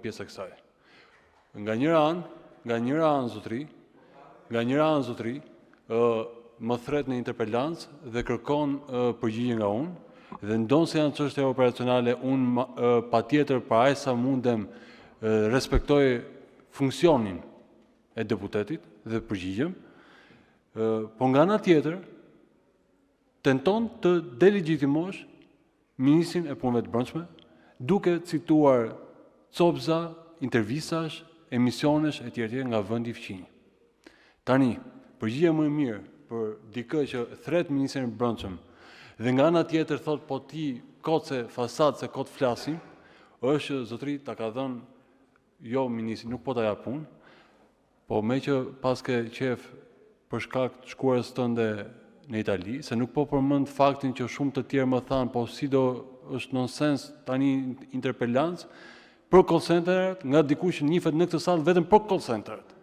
pjesë e kësaj. Nga njëra anë zotëri, më thret në interpelancë dhe kërkon përgjigje nga unë, dhe ndonë se janë çështje operacionale, unë patjetër para aq sa mundem respektoj funksionin e deputetit dhe përgjigjem, po nga ana tjetër tenton të delegjitimosh ministrin e punëve të brendshme, duke cituar copza, intervistash, emisionesh e tjerë nga vendi fqinj. Tani, përgjigja më e mirë për dikë që thret ministrin e brendshëm dhe nga ana tjetër thot po ti kot se fasad se kot flasim, është zotëri ta ka dhënë jo ministri, nuk po ta jap punë, po me që pas ke qef për shkak të shkuarës tënde në Itali, se nuk po përmend faktin që shumë të tjerë më thanë, po si do është nonsens tani interpelancë për call centeret nga dikush që njihet në këtë sallë vetëm për call centeret.